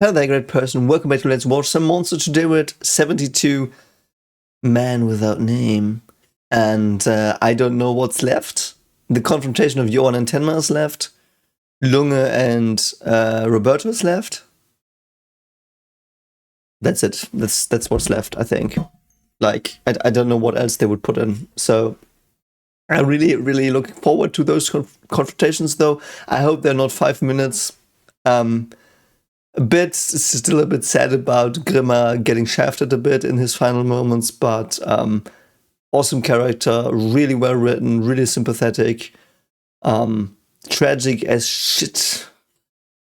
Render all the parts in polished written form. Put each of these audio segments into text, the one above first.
Hello there, great person. Welcome back to Let's Watch Some Monster. Today we're at 72 Man Without Name. And I don't know what's left. The confrontation of Johan and Tenma is left. Lunge and Roberto is left. That's it. That's what's left, I think. Like, I don't know what else they would put in. So I'm really looking forward to those confrontations, though. I hope they're not 5 minutes. Still a bit sad about Grimma getting shafted a bit in his final moments, but awesome character, really well written, really sympathetic, tragic as shit.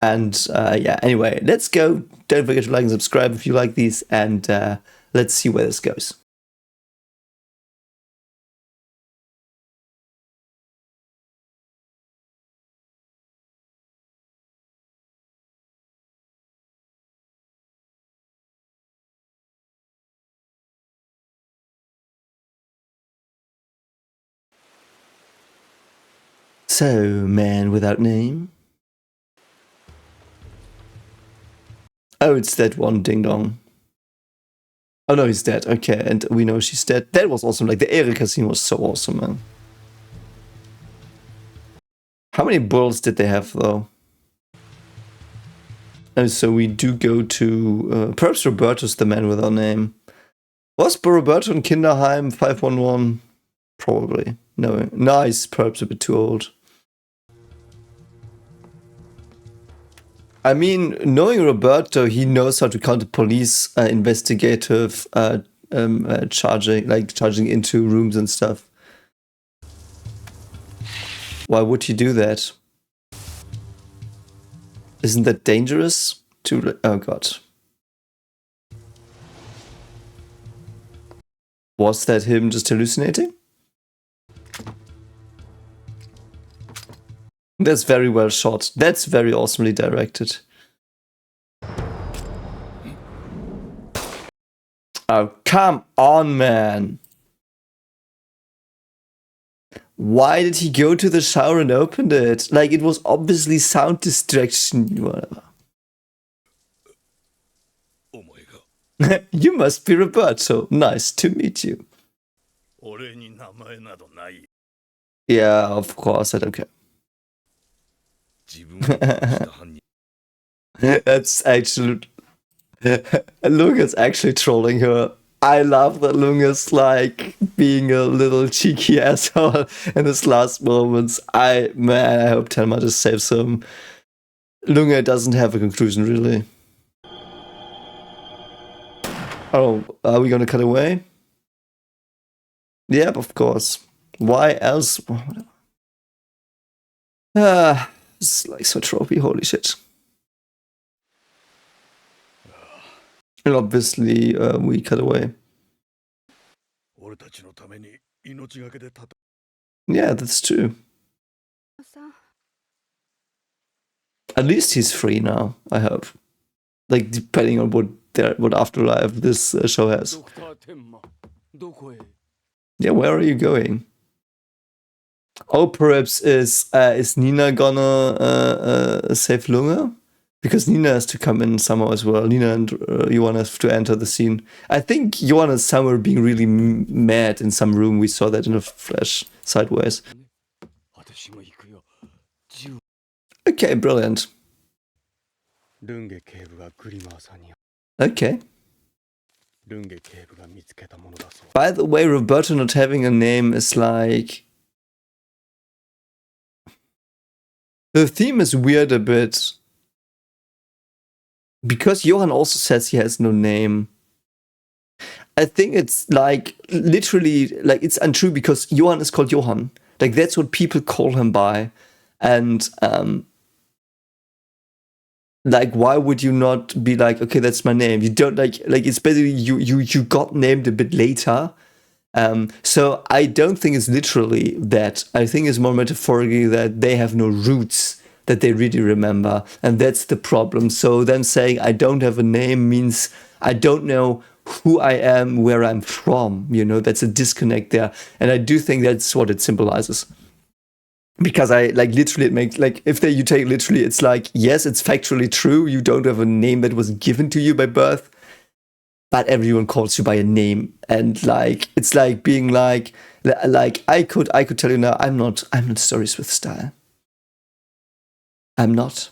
And yeah, anyway, let's go. Don't forget to like and subscribe if you like these, and let's see where this goes. So, Man Without Name. Oh, it's that one ding dong. Oh no, he's dead. Okay, and we know she's dead. That was awesome. Like, the Erika scene was so awesome, man. How many bulls did they have, though? And so we do go to... perhaps Roberto's the Man Without Name. Was Roberto in Kinderheim 511? Probably. No, nice. Perhaps a bit too old. I mean, knowing Roberto, he knows how to counter police investigative charging into rooms and stuff. Why would he do that? Isn't that dangerous? Oh god. Was that him just hallucinating? That's very well shot. That's very awesomely directed. Oh, come on, man. Why did he go to the shower and open it? Like, it was obviously sound distraction, whatever. Oh my god. You must be Roberto. Nice to meet you. Yeah, of course, I don't care. That's actually... Lunge's actually trolling her. I love that Lunge's like being a little cheeky asshole in his last moments. I hope Tenma just saves him. Lunge doesn't have a conclusion, really. Oh, are we gonna cut away? Yep, of course. Why else? It's like so tropey, holy shit. And obviously, we cut away. Yeah, that's true. At least he's free now, I hope. Like, depending on what afterlife this show has. Yeah, where are you going? Oh, perhaps is Nina gonna save Lunge? Because Nina has to come in somehow as well. Nina and Johan have to enter the scene. I think Johan is somewhere being really mad in some room. We saw that in a flash sideways. Okay, brilliant. Okay. By the way, Roberto not having a name is like... The theme is weird a bit. Because Johan also says he has no name. I think it's like, literally, like, it's untrue because Johan is called Johan. Like, that's what people call him by. And, like, why would you not be like, okay, that's my name? You don't, like, it's basically, you got named a bit later. So I don't think it's literally that. I think it's more metaphorically that they have no roots that they really remember, and that's the problem. So them saying I don't have a name means I don't know who I am, where I'm from, you know, that's a disconnect there. And I do think that's what it symbolizes. because I like literally it makes like if you take literally, it's like yes, it's factually true. You don't have a name that was given to you by birth, but everyone calls you by a name, and like it's like being like I could tell you now, I'm not stories with style. I'm not.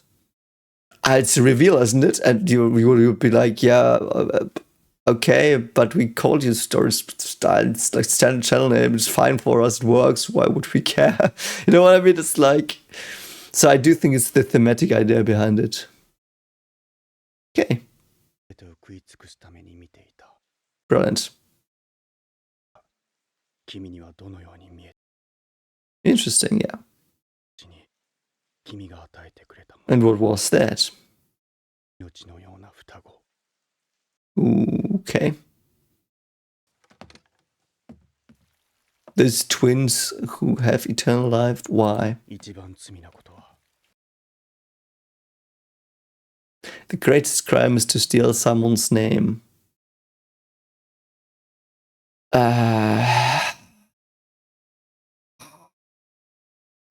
It's a reveal, isn't it? And you would be like, yeah, okay, but we called you stories with style. It's like standard channel name. It's fine for us. It works. Why would we care? You know what I mean? It's like, so I do think it's the thematic idea behind it. Okay. Brilliant. Interesting, yeah. And what was that? Okay. Those twins who have eternal life, why? The greatest crime is to steal someone's name.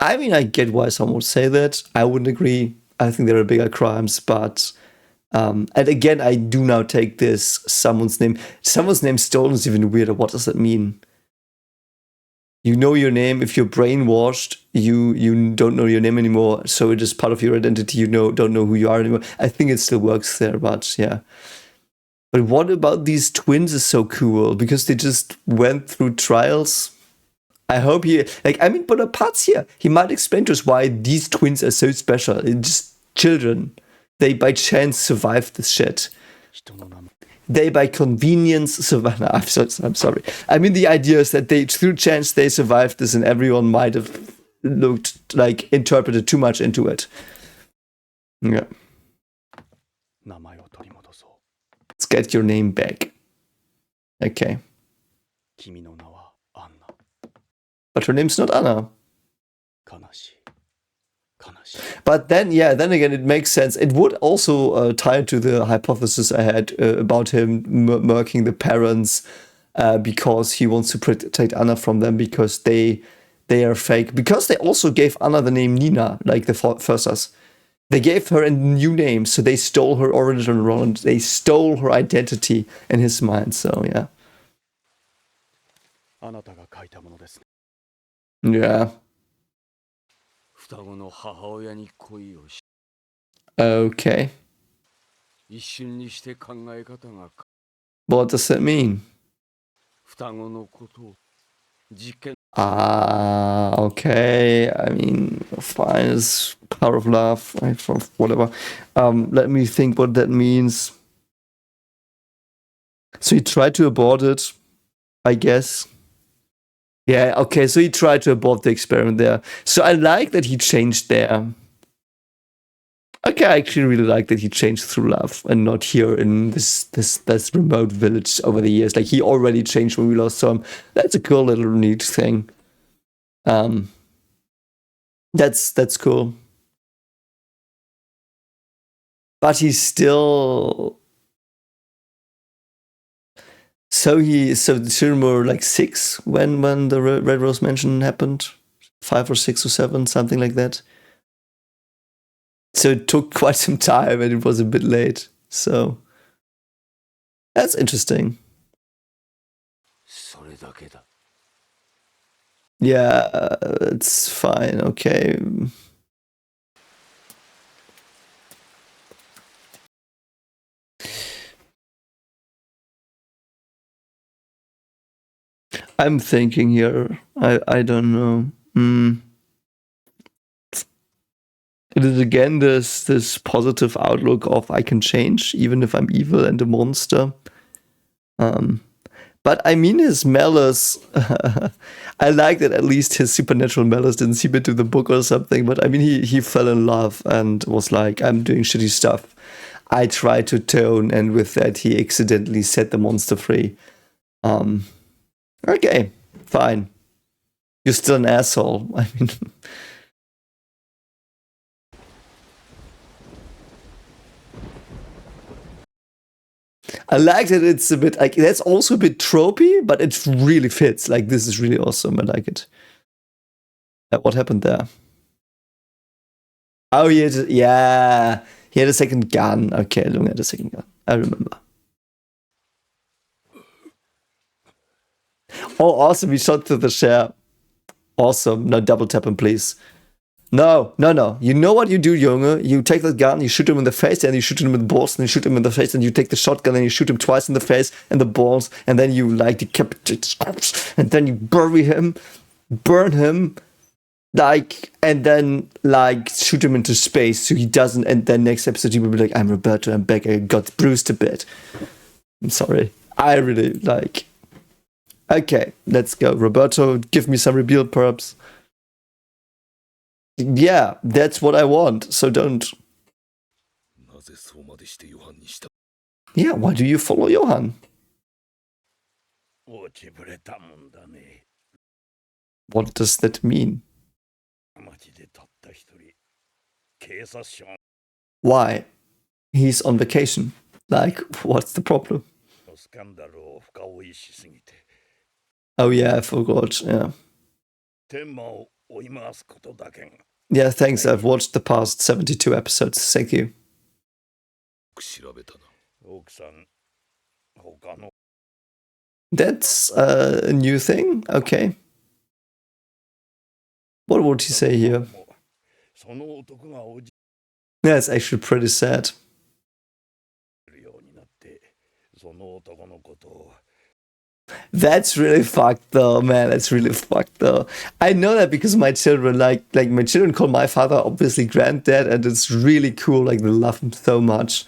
I mean, I get why someone would say that. I wouldn't agree. I think there are bigger crimes, but and again, I do now take this someone's name. Someone's name stolen is even weirder. What does that mean? You know your name. If you're brainwashed, you don't know your name anymore. So it is part of your identity. You don't know who you are anymore. I think it still works there, but yeah. But what about these twins is so cool because they just went through trials. I hope but apart here, he might explain to us why these twins are so special. It's just children. They by chance survived this shit. They by convenience survived. No, I'm sorry. I mean, the idea is that through chance they survived this, and everyone might have interpreted too much into it. Yeah. Let's get your name back. Okay. But her name's not Anna. But then again, it makes sense. It would also tie to the hypothesis I had about him murking the parents because he wants to protect Anna from them because they are fake. Because they also gave Anna the name Nina, like the first. They gave her a new name, so they stole her origin around. They stole her identity in his mind. So yeah. Yeah. Okay. What does that mean? Okay. I mean, fine. It's power of love, right? Whatever. Let me think what that means. So he tried to abort it, I guess. Yeah, okay, so he tried to abort the experiment there. So I like that he changed there. Okay, I actually really like that he changed through love and not here in this remote village over the years. Like he already changed when we lost him. That's a cool little neat thing. That's cool. But he's still. So the children were like 6 when the Red Rose Mansion happened, 5 or 6 or 7, something like that. So it took quite some time, and it was a bit late. So that's interesting. Yeah, it's fine. Okay. I'm thinking here. I don't know. It is again this positive outlook of I can change even if I'm evil and a monster. But I mean his malice. I like that at least his supernatural malice didn't seep into the book or something. But I mean he fell in love and was like, I'm doing shitty stuff. I tried to tone, and with that he accidentally set the monster free. Okay, fine. You're still an asshole. I mean. I like that it's a bit like that's also a bit tropey, but it really fits. Like this is really awesome. I like it. What happened there? Oh, yeah. He had a second gun. Okay, Lunge had a second gun. I remember. Oh, awesome. He shot through the chair. Awesome. No, double tap him, please. No. You know what you do, Junge? You take the gun, you shoot him in the face, and you shoot him in the balls, and you shoot him in the face, and you take the shotgun, and you shoot him twice in the face and the balls, and then you like decapitate his corpse, and then you bury him, burn him, like, and then like shoot him into space so he doesn't. And then next episode he will be like, "I'm Roberto, I'm back. I got bruised a bit. I'm sorry. I really like." Okay, let's go, Roberto. Give me some rebuild, perhaps. Yeah, that's what I want, so don't. Yeah, why do you follow Johan? What does that mean? Why? He's on vacation. Like, what's the problem? Oh yeah, I forgot, yeah. Yeah, thanks. I've watched the past 72 episodes. Thank you. That's a new thing? Okay. What would he say here? Yeah, it's actually pretty sad. That's really fucked though, man. That's really fucked though. I know that because my children like my children call my father obviously granddad, and it's really cool. Like they love him so much,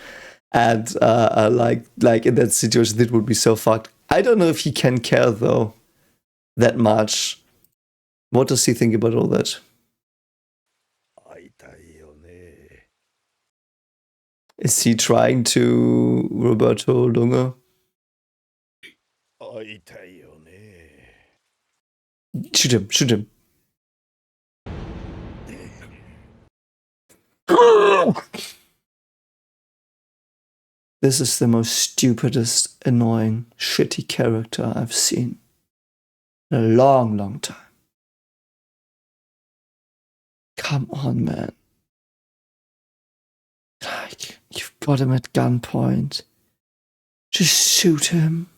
and like in that situation, it would be so fucked. I don't know if he can care though that much. What does he think about all that? Is he trying to Roberto Lunge? Shoot him, shoot him. This is the most stupidest, annoying, shitty character I've seen in a long, long time. Come on, man. Like, you've got him at gunpoint. Just shoot him.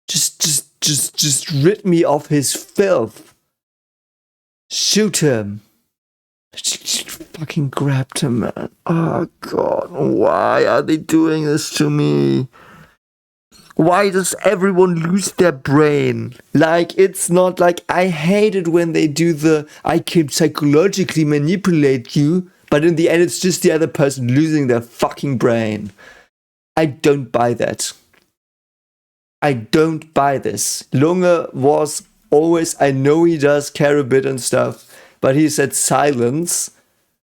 Just rid me of his filth. Shoot him. Just fucking grabbed him, man. Oh god, why are they doing this to me? Why does everyone lose their brain? Like, it's not like, I hate it when they do the, I can psychologically manipulate you, but in the end it's just the other person losing their fucking brain. I don't buy that. I don't buy this. Lunge was always, I know he does care a bit and stuff, but he said silence.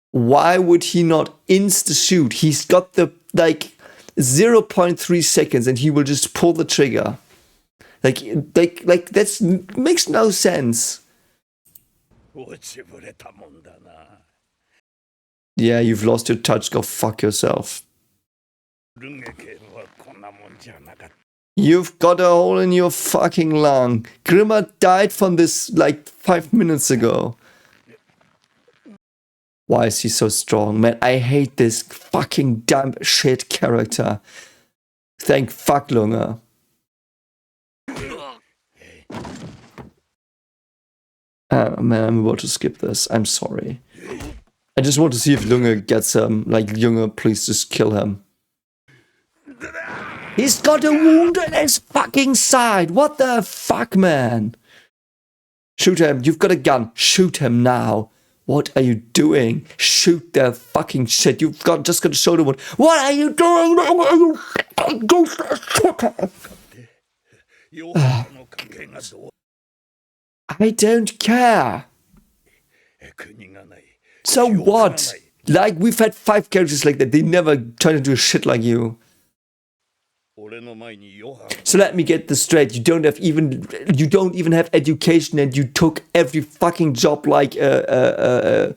Why would he not insta-shoot? He's got the, like, 0.3 seconds and he will just pull the trigger. Like that makes no sense. Yeah, you've lost your touch, go fuck yourself. You've got a hole in your fucking lung. Grimmer died from this like 5 minutes ago. Why is he so strong? Man, I hate this fucking dumb shit character. Thank fuck, Lunge. Man, I'm about to skip this. I'm sorry. I just want to see if Lunge gets him. Like, Junge, please just kill him. He's got a wound in his fucking side. What the fuck, man? Shoot him. You've got a gun. Shoot him now. What are you doing? Shoot the fucking shit. You've just got a shoulder wound. What are you doing? I don't care. So what? Like, we've had 5 characters like that. They never turn into a shit like you. So let me get this straight. You don't even have education, and you took every fucking job like even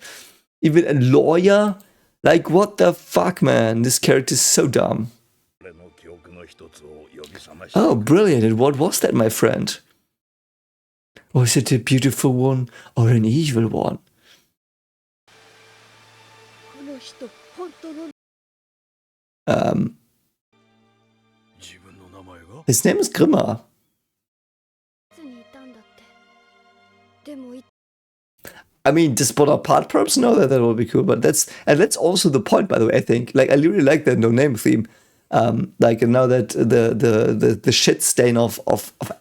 a lawyer. Like, what the fuck, man? This character is so dumb. Oh, brilliant. And what was that, my friend? Was it a beautiful one or an evil one? His name is Grimmer. I mean, to spot apart perhaps? No, that would be cool. But that's also the point, by the way, I think. Like, I really like that no-name theme. Like, now that the shit stain of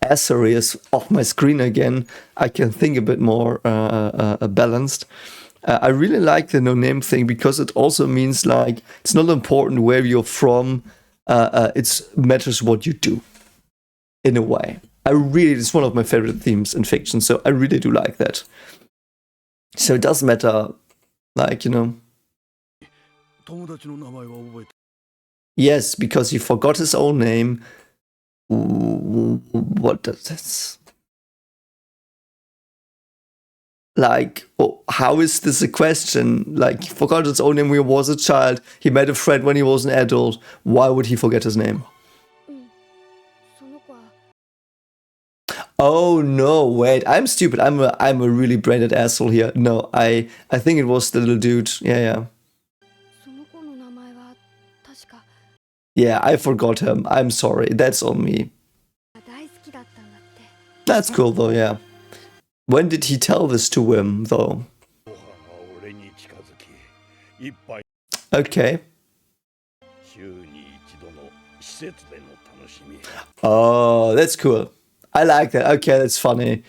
Assery is off my screen again, I can think a bit more balanced. I really like the no-name thing because it also means, like, it's not important where you're from. It matters what you do, in a way. It's one of my favorite themes in fiction, so I really do like that. So it doesn't matter, like, you know. Yes, because he forgot his own name. What does this? Like, how is this a question? Like, he forgot his own name when he was a child. He met a friend when he was an adult. Why would he forget his name? Oh no, wait, I'm stupid. I'm a really brained asshole here. No, I think it was the little dude. Yeah. Yeah, I forgot him. I'm sorry. That's on me. That's cool though, yeah. When did he tell this to him though? Okay. Oh, that's cool. I like that. Okay, that's funny.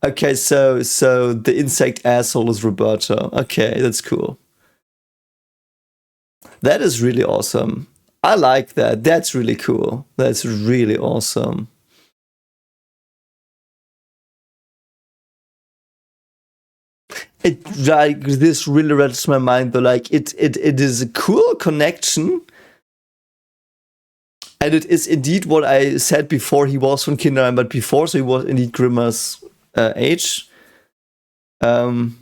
Okay, so the insect asshole is Roberto. Okay, that's cool. That is really awesome. I like that. That's really cool. That's really awesome. This really reads my mind though. Like it is a cool connection. And it is indeed what I said before. He was from kindergarten, but before, so he was indeed Grimmer's age. But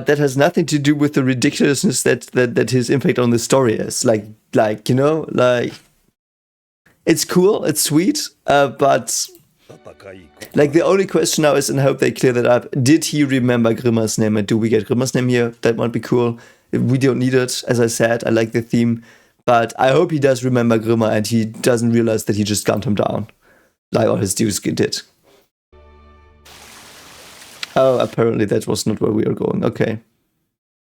that has nothing to do with the ridiculousness that his impact on the story is. Like you know, like it's cool, it's sweet, but like the only question now is, and I hope they clear that up. Did he remember Grimmer's name, and do we get Grimmer's name here? That might be cool. We don't need it, as I said. I like the theme, but I hope he does remember Grimmer and he doesn't realize that he just gunned him down, like all his dudes did. Oh, apparently that was not where we are going.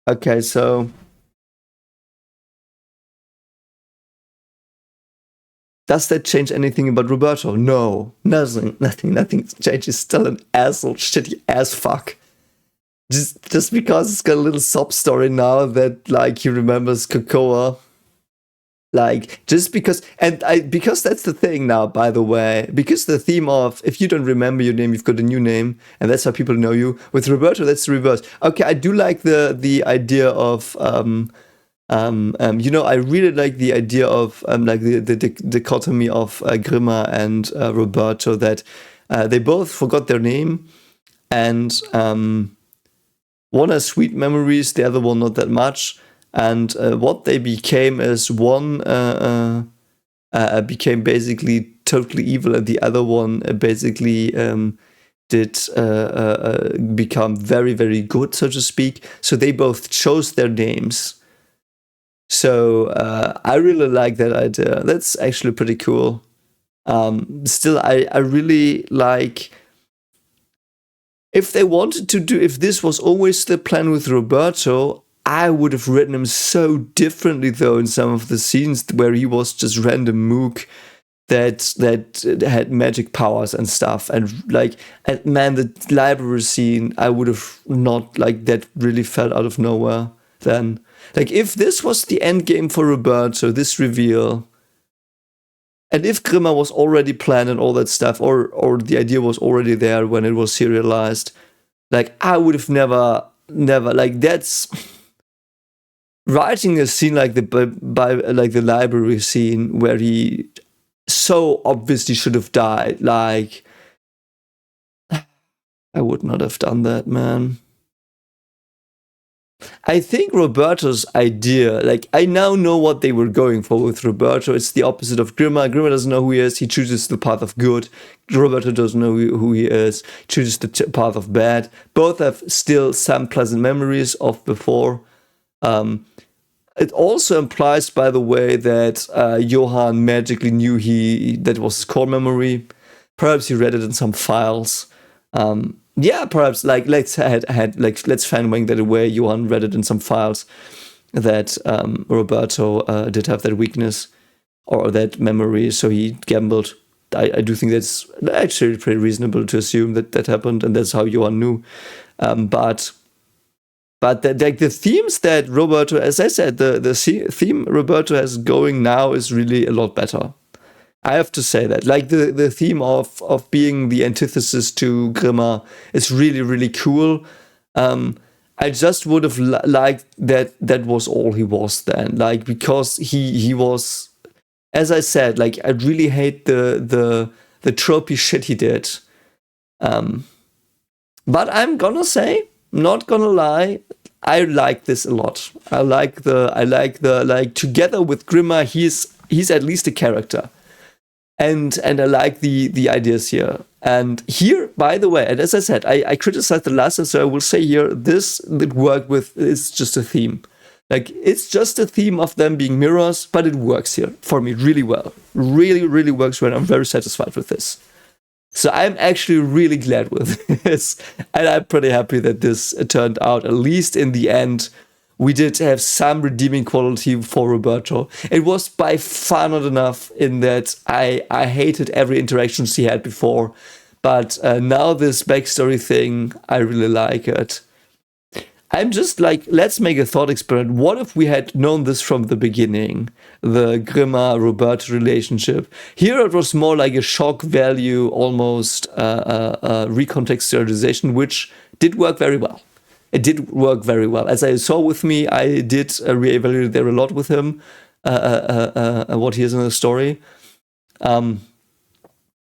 Okay, so does that change anything about Roberto? No, nothing changes. He's still an asshole, shitty ass fuck. Just because it's got a little sob story now that, like, he remembers Cocoa. Like, just because, because that's the thing now, by the way, because the theme of, if you don't remember your name, you've got a new name, and that's how people know you. With Roberto, that's the reverse. Okay, I do like the idea of, you know, I really like the idea of, like, the dichotomy of Grimmer and Roberto, that they both forgot their name, and, one has sweet memories, the other one not that much. And what they became is one became basically totally evil, and the other one basically did become very, very good, so to speak. So they both chose their names. So I really like that idea. That's actually pretty cool. Still, I really like... If they wanted to do, if this was always the plan with Roberto, I would have written him so differently though in some of the scenes where he was just random mook that had magic powers and stuff. And like, and man, the library scene, I would have not, like, that really fell out of nowhere then. Like, if this was the end game for Roberto, this reveal, and if Grimmer was already planned and all that stuff, or the idea was already there when it was serialized, like, I would have never, like, that's writing a scene like the library scene where he so obviously should have died. Like, I would not have done that, man. I think Roberto's idea, like, I now know what they were going for with Roberto. It's the opposite of Grimmer. Grimmer doesn't know who he is. He chooses the path of good. Roberto doesn't know who he is. Chooses the path of bad. Both have still some pleasant memories of before. It also implies, by the way, that Johan magically knew that was his core memory. Perhaps he read it in some files. Yeah, perhaps let's fan wing that away. Johan read it in some files that Roberto did have that weakness or that memory, so he gambled. I do think that's actually pretty reasonable to assume that happened, and that's how Johan knew. But the themes that Roberto, as I said, the theme Roberto has going now is really a lot better. I have to say that. Like the theme of being the antithesis to Grimmer is really, really cool. I just would have liked that was all he was then. Like, because he was, as I said, like, I really hate the tropey shit he did. But I'm gonna say, not gonna lie, I like this a lot. I like together with Grimmer, he's at least a character. And I like the ideas here. And here, by the way, and as I said, I criticized the last one, so I will say here, this that worked with is just a theme. Like, it's just a theme of them being mirrors, but it works here for me really well. Really, really works well. I'm very satisfied with this. So I'm actually really glad with this. And I'm pretty happy that this turned out, at least in the end, we did have some redeeming quality for Roberto. It was by far not enough in that I hated every interaction he had before. But now this backstory thing, I really like it. I'm just like, let's make a thought experiment. What if we had known this from the beginning? The Grimmer-Roberto relationship. Here it was more like a shock value, almost recontextualization, which did work very well. It did work very well. As I saw with me, I did reevaluate there a lot with him, what he is in the story.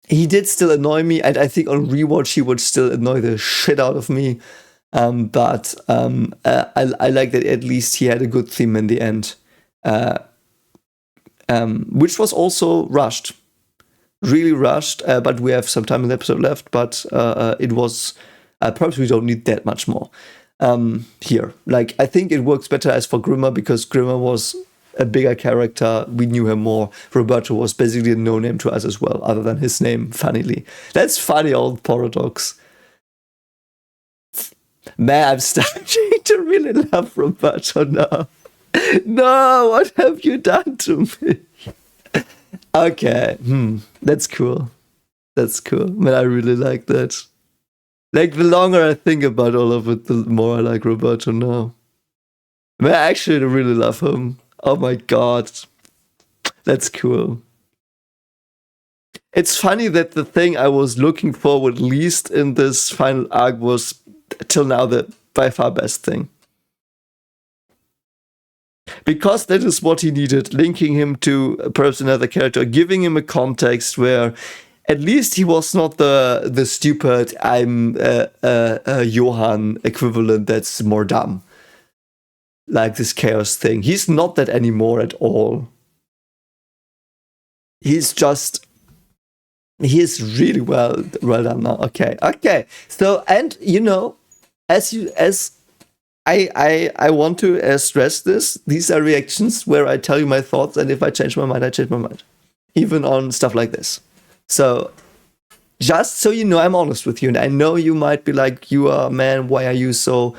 He did still annoy me, and I think on rewatch he would still annoy the shit out of me. But I like that at least he had a good theme in the end, which was also rushed, really rushed. But we have some time in the episode left. But it was perhaps we don't need that much more here. Like, I think it works better as for Grimmer, because Grimmer was a bigger character. We knew him more. Roberto was basically a no-name to us as well, other than his name. Funnily, that's funny old paradox. Man, I'm starting to really love Roberto now. No, what have you done to me? Okay, that's cool. That's cool. Man, I really like that. Like, the longer I think about all of it, the more I like Roberto now. Man, I actually really love him. Oh my god. That's cool. It's funny that the thing I was looking forward least in this final arc was till now the by far best thing. Because that is what he needed, linking him to perhaps another character, giving him a context where at least he was not the stupid I'm Johan equivalent that's more dumb. Like this chaos thing. He's not that anymore at all. He's really well done now. Okay. So, and you know, as I want to stress this, these are reactions where I tell you my thoughts, and if I change my mind, I change my mind. Even on stuff like this. So, just so you know, I'm honest with you, and I know you might be like, you are, man, why are you so...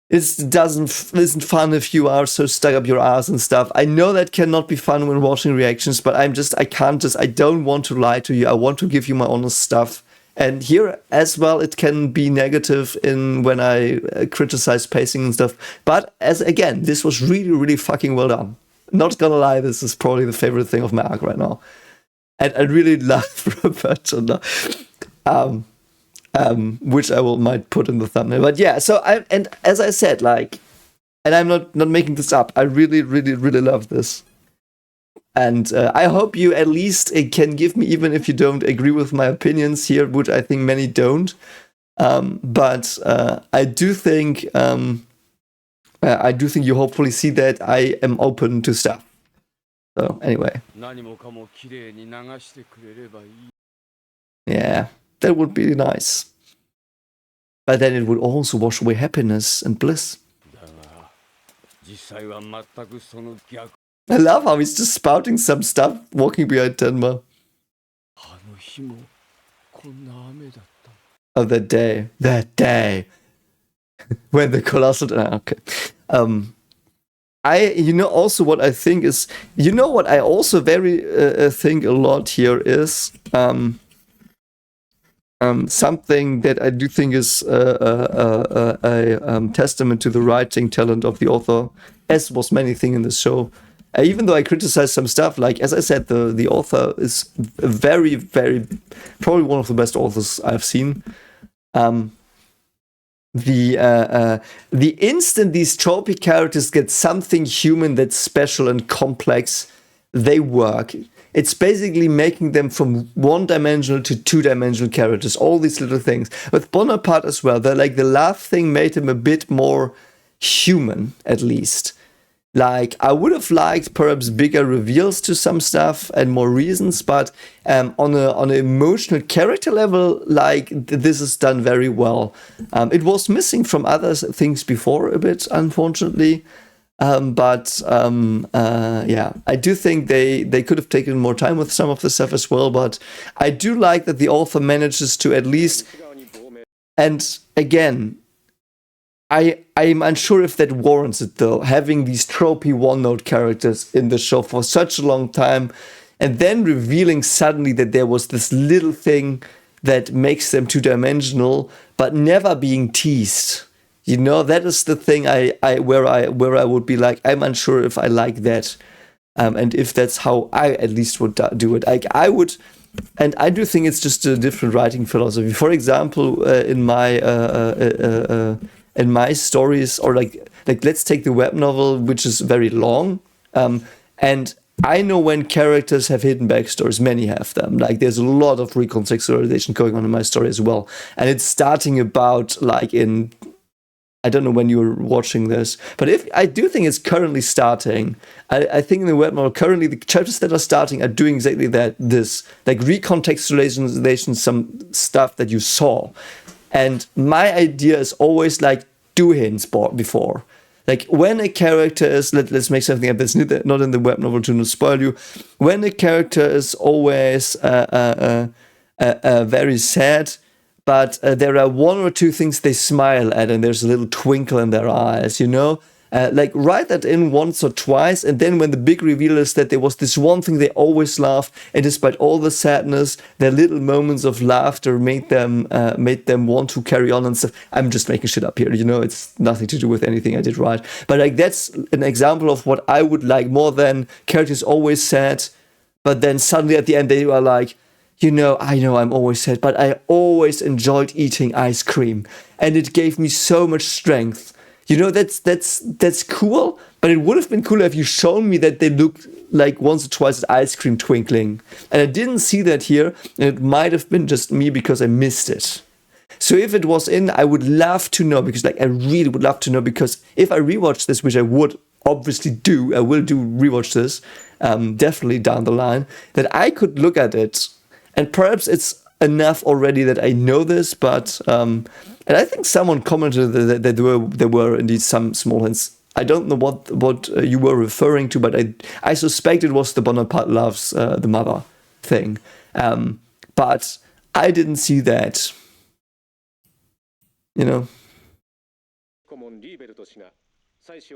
It isn't fun if you are so stuck up your ass and stuff. I know that cannot be fun when watching reactions, but I don't want to lie to you. I want to give you my honest stuff. And here as well, it can be negative when I criticize pacing and stuff. But again, this was really, really fucking well done. Not gonna lie, this is probably the favorite thing of my arc right now. And I really love Roberto now. Which I might put in the thumbnail. But yeah, so and as I said, like, and I'm not making this up, I really, really, really love this. And I hope you at least can give me, even if you don't agree with my opinions here, which I think many don't. But I do think you hopefully see that I am open to stuff. So anyway. Yeah, that would be nice. But then it would also wash away happiness and bliss. I love how he's just spouting some stuff walking behind Tenma. Oh, that day. That day. When the colossal... okay. Also what I think is... what I also very think a lot here is... something that I do think is a testament to the writing talent of the author, as was many things in the show. Even though I criticize some stuff, like, as I said, the author is very, very, probably one of the best authors I've seen. The instant these tropey characters get something human that's special and complex, they work. It's basically making them from one-dimensional to two-dimensional characters, all these little things. With Bonaparte as well, the laugh thing made him a bit more human, at least. Like, I would have liked perhaps bigger reveals to some stuff and more reasons, but on an emotional character level, like, this is done very well. It was missing from other things before a bit, unfortunately. Yeah, I do think they could have taken more time with some of the stuff as well, but I do like that the author manages to at least... And again... I'm unsure if that warrants it, though, having these tropey one-note characters in the show for such a long time, and then revealing suddenly that there was this little thing that makes them two-dimensional, but never being teased. That is the thing where I would be like, I'm unsure if I like that, and if that's how I at least would do it. I would, and I do think it's just a different writing philosophy. For example, in my stories, or like let's take the web novel, which is very long, and I know when characters have hidden backstories. Many have them. Like, there's a lot of recontextualization going on in my story as well, and it's starting about like in... I don't know when you're watching this, but if I do think it's currently starting. I think in the web novel currently the chapters that are starting are doing exactly that. This like recontextualization, some stuff that you saw. And my idea is always like, do hints before. Like, when a character is, let's make something up that's not in the web novel to not spoil you. When a character is always very sad, but there are one or two things they smile at, and there's a little twinkle in their eyes, like, write that in once or twice, and then when the big reveal is that there was this one thing they always laughed, and despite all the sadness, their little moments of laughter made them want to carry on and stuff. I'm just making shit up here, it's nothing to do with anything I did right. But like, that's an example of what I would like more than characters always sad, but then suddenly at the end they are like, I know I'm always sad, but I always enjoyed eating ice cream, and it gave me so much strength. That's cool, but it would have been cooler if you shown me that they looked like once or twice at ice cream twinkling. And I didn't see that here, and it might have been just me because I missed it. So if it was in, I would love to know, because I really would love to know, because if I rewatch this, which I would obviously do, I will rewatch this, definitely down the line, that I could look at it, and perhaps it's enough already that I know this, but and I think someone commented that there were indeed some small hints. I don't know what you were referring to, but I suspect it was the Bonaparte loves the mother thing, but I didn't see that.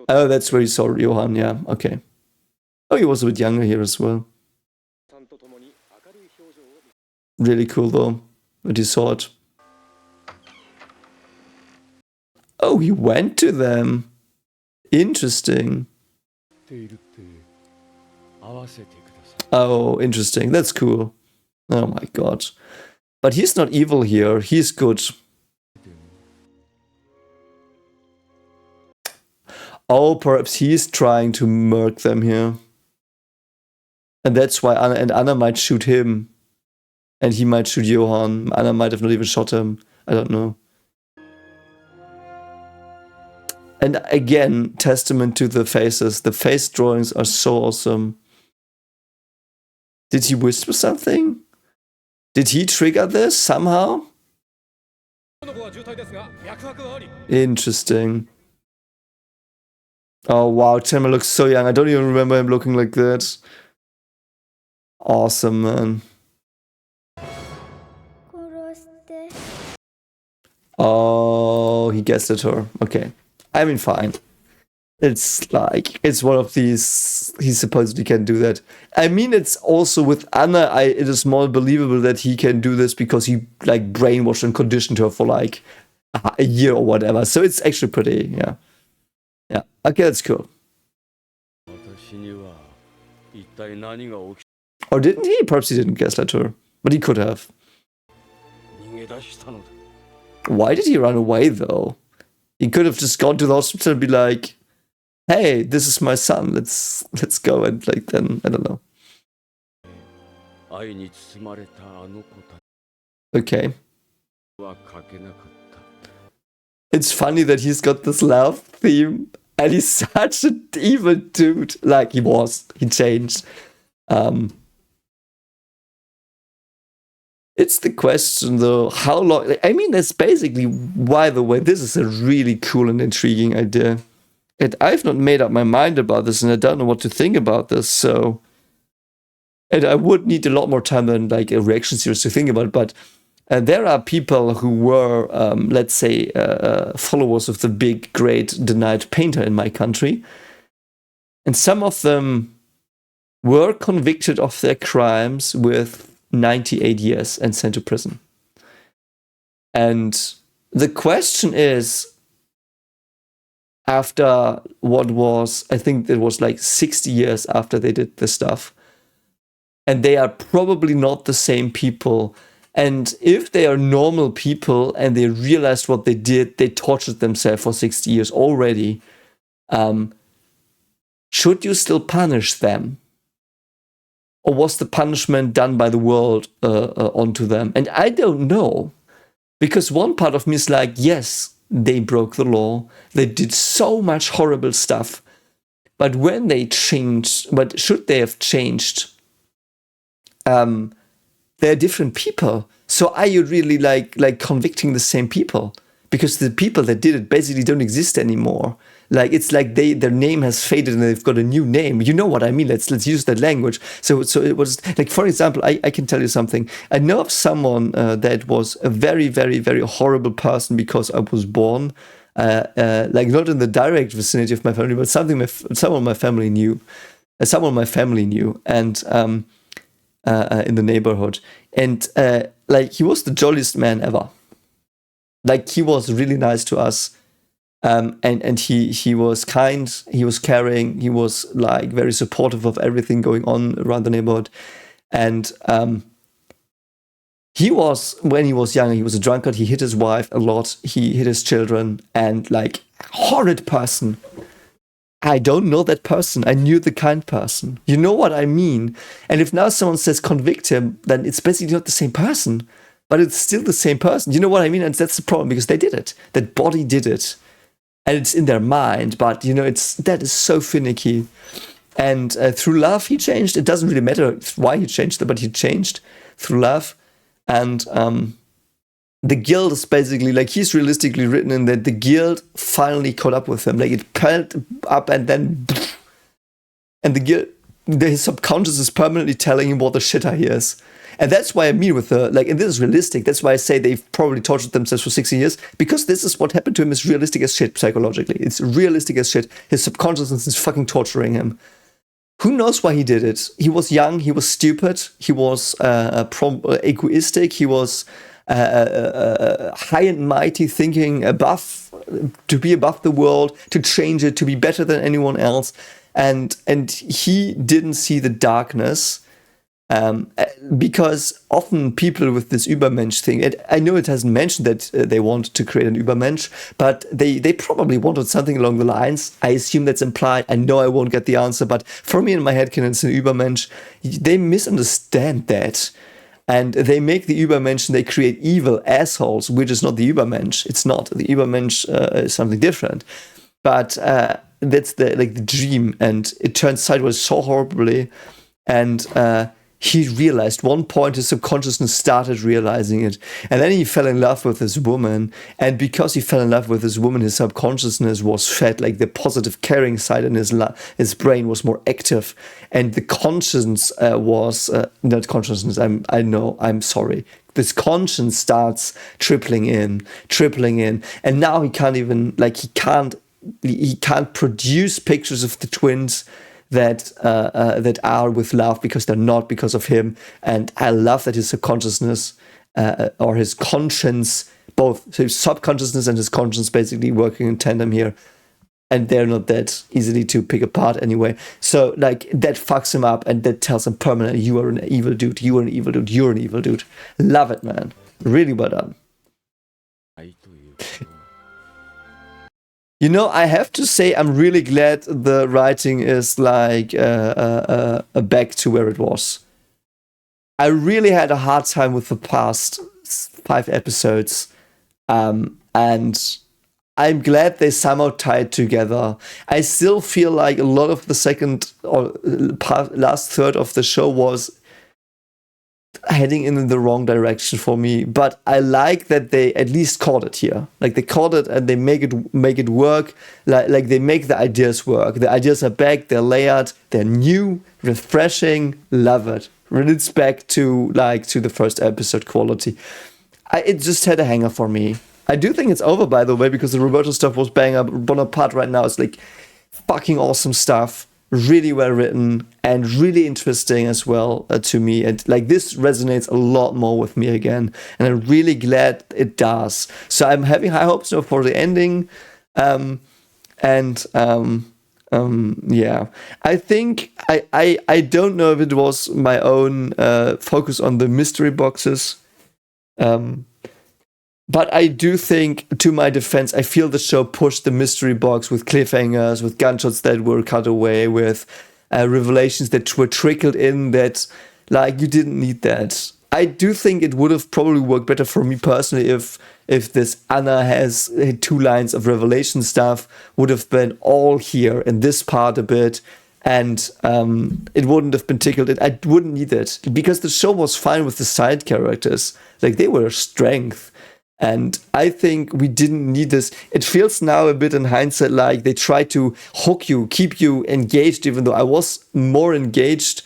Oh, that's where you saw Johan. Yeah, okay. Oh, he was a bit younger here as well. Really cool though, that you saw it. Oh, he went to them. Interesting. Oh, interesting. That's cool. Oh my god. But he's not evil here. He's good. Oh, perhaps he's trying to murk them here. And that's why Anna might shoot him. And he might shoot Johan. Anna might have not even shot him. I don't know. And again, testament to the faces. The face drawings are so awesome. Did he whisper something? Did he trigger this somehow? Interesting. Oh wow, Chandler looks so young. I don't even remember him looking like that. Awesome, man. Oh, he guessed at her. Okay. I mean, fine. It's like, it's one of these, he supposedly can do that. I mean, it's also with Anna, it is more believable that he can do this because he like brainwashed and conditioned her for like a year or whatever. So it's actually pretty, yeah. Yeah. Okay, that's cool. Or didn't he? Perhaps he didn't gaslight her. But he could have. Why did he run away though? He could have just gone to the hospital and be like, hey, this is my son. Let's go, and like then I don't know. Okay. It's funny that he's got this love theme, and he's such an evil dude. Like he changed. It's the question though, how long? I mean, that's basically why the way this is a really cool and intriguing idea. And I've not made up my mind about this, and I don't know what to think about this. So, and I would need a lot more time than like a reaction series to think about it. But there are people who were, let's say, followers of the big, great denied painter in my country, and some of them were convicted of their crimes with 98 years and sent to prison. And the question is, after what was, I think it was like 60 years after they did this stuff, and they are probably not the same people. And if they are normal people and they realized what they did, they tortured themselves for 60 years already, should you still punish them? Or was the punishment done by the world onto them? And I don't know. Because one part of me is like, yes, they broke the law. They did so much horrible stuff. But when they changed, but should they have changed? They're different people. So are you really like convicting the same people? Because the people that did it basically don't exist anymore. Like it's like their name has faded and they've got a new name. You know what I mean? Let's use that language. So it was like, for example, I can tell you something. I know of someone that was a very, very, very horrible person because I was born, like not in the direct vicinity of my family, but someone my family knew, and in the neighborhood, and like he was the jolliest man ever. Like he was really nice to us. And he was kind, he was caring, he was like very supportive of everything going on around the neighborhood. And he was, when he was younger, he was a drunkard. He hit his wife a lot. He hit his children, and like horrid person. I don't know that person. I knew the kind person. You know what I mean? And if now someone says convict him, then it's basically not the same person, but it's still the same person. You know what I mean? And that's the problem, because they did it. That body did it. And it's in their mind, but you know, that is so finicky. And through love, he changed. It doesn't really matter why he changed, but he changed through love. And the guilt is basically like, he's realistically written in that the guilt finally caught up with him. Like it piled up, and then, and the guilt, his subconscious is permanently telling him what the shitter he is. And that's why I mean with the, like, and this is realistic. That's why I say they've probably tortured themselves for 60 years, because this is what happened to him is realistic as shit psychologically. It's realistic as shit. His subconsciousness is fucking torturing him. Who knows why he did it? He was young. He was stupid. He was egoistic. He was high and mighty, thinking to be above the world, to change it, to be better than anyone else. And he didn't see the darkness. Because often people with this Übermensch thing, I know it hasn't mentioned that they want to create an Übermensch, but they probably wanted something along the lines. I assume that's implied. I know I won't get the answer, but for me in my head, it's an Übermensch. They misunderstand that. And they make the Übermensch and they create evil assholes, which is not the Übermensch. It's not. The Übermensch is something different. But that's the dream, and it turns sideways so horribly. And he realized one point his subconsciousness started realizing it, and then he fell in love with this woman, and because he fell in love with this woman, his subconsciousness was fed, like the positive caring side in his brain was more active, and the conscience was not consciousness, I'm sorry, this conscience starts tripling in, and now he can't even, like, he can't produce pictures of the twins that are with love, because they're not, because of him. And I love that his subconsciousness or his conscience, both his subconsciousness and his conscience basically working in tandem here, and they're not that easily to pick apart anyway. So like that fucks him up, and that tells him permanently, you are an evil dude, you're an evil dude. Love it, man. Really well done. You know, I have to say, I'm really glad the writing is like back to where it was. I really had a hard time with the past 5 episodes, and I'm glad they somehow tied together. I still feel like a lot of the second or last third of the show was heading in the wrong direction for me, but I like that they at least caught it here. Like they caught it and they make it work. Like they make the ideas work. The ideas are back, they're layered, they're new, refreshing, love it. It's back to the first episode quality. It just had a hanger for me. I do think it's over, by the way, because the Roberto stuff was bang up. Bonaparte right now is like fucking awesome stuff. Really well written and really interesting as well to me, and like this resonates a lot more with me again, and I'm really glad it does. So I'm having high hopes now for the ending, yeah. I think I don't know if it was my own focus on the mystery boxes, but I do think, to my defense, I feel the show pushed the mystery box with cliffhangers, with gunshots that were cut away, with revelations that were trickled in that, like, you didn't need that. I do think it would have probably worked better for me personally if this Anna has 2 lines of revelation stuff would have been all here in this part a bit, and it wouldn't have been tickled. I wouldn't need it, because the show was fine with the side characters. Like, they were a strength. And I think we didn't need this. It feels now a bit in hindsight like they tried to hook you, keep you engaged, even though I was more engaged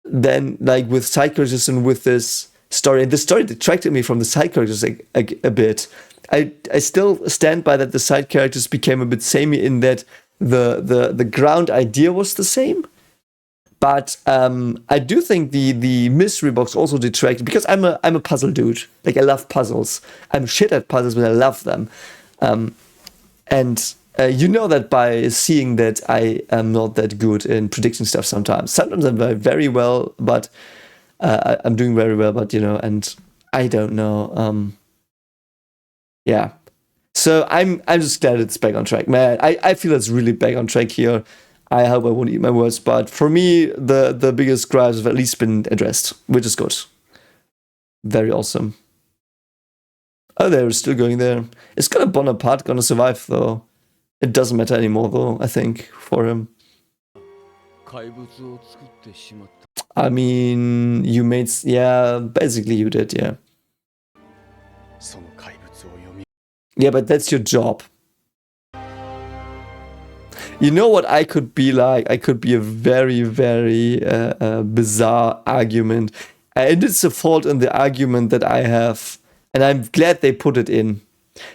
than like with side characters and with this story. And the story detracted me from the side characters a bit. I still stand by that the side characters became a bit samey in that the ground idea was the same. But I do think the mystery box also detracted, because I'm a puzzle dude. Like, I love puzzles. I'm shit at puzzles, but I love them. And you know that by seeing that I am not that good in predicting stuff sometimes. Sometimes I'm very well, but I'm doing very well, but, you know, and I don't know. Yeah. So I'm just glad it's back on track. Man, I feel it's really back on track here. I hope I won't eat my words, but for me, the biggest gripes have at least been addressed, which is good. Very awesome. Oh, they're still going there. Is gonna Bonaparte gonna survive, though? It doesn't matter anymore, though, I think, for him. I mean, you made... Yeah, basically you did, yeah. Yeah, but that's your job. You know what I could be like? I could be a very, very bizarre argument. And it's a fault in the argument that I have. And I'm glad they put it in.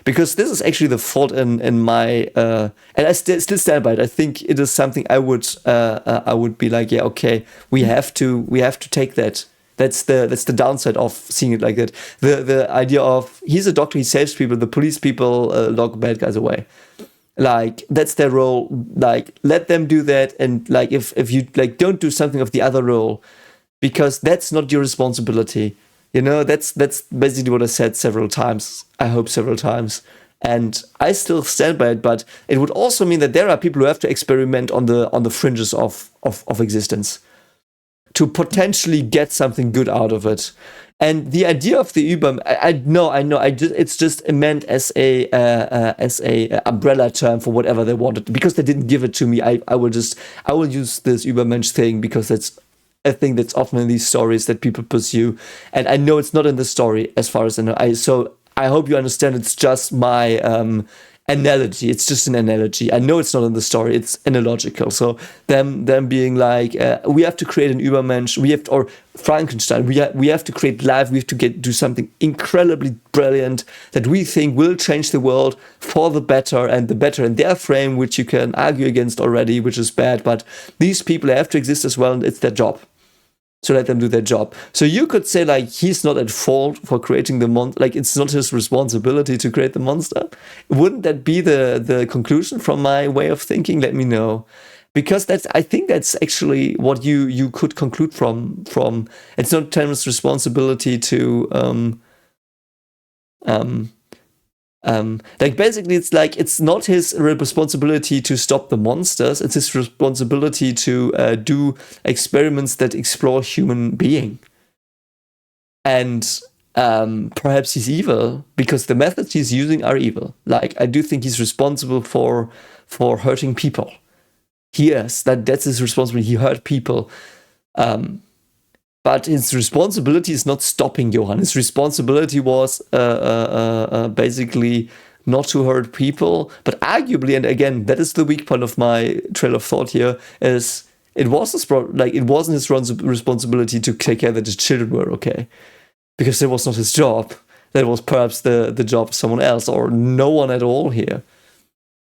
Because this is actually the fault in my... and I still stand by it. I think it is something I would be like, yeah, okay, we have to take that. That's the downside of seeing it like that. The idea of, he's a doctor, he saves people, the police people lock bad guys away. Like, that's their role. Like, let them do that, and like if you like, don't do something of the other role, because that's not your responsibility. You know, that's basically what I said several times. I hope several times, and I still stand by it. But it would also mean that there are people who have to experiment on the fringes of existence to potentially get something good out of it. And the idea of the Über, I know, it's just meant as a umbrella term for whatever they wanted, because they didn't give it to me. I will use this Übermensch thing because that's I think that's often in these stories that people pursue. And I know it's not in the story as far as I know. So I hope you understand it's just my analogy. It's just an analogy. I know it's not in the story. It's analogical. So them being like, we have to create an Übermensch. Or Frankenstein. We have to create life. We have to do something incredibly brilliant that we think will change the world for the better, and the better in their frame, which you can argue against already, which is bad. But these people have to exist as well, and it's their job. So let them do their job. So you could say, like, he's not at fault for creating the monster. Like, it's not his responsibility to create the monster. Wouldn't that be the conclusion from my way of thinking? Let me know. Because I think that's actually what you could conclude from. It's not Tenma's responsibility to like, basically it's not his responsibility to stop the monsters. It's his responsibility to do experiments that explore human being. And perhaps he's evil because the methods he's using are evil. Like, I do think he's responsible for hurting people. He is. That's his responsibility. He hurt people. But his responsibility is not stopping Johan. His responsibility was basically not to hurt people. But arguably, and again, that is the weak point of my trail of thought here, is it wasn't his responsibility to take care that his children were okay. Because that was not his job. That was perhaps the job of someone else, or no one at all here.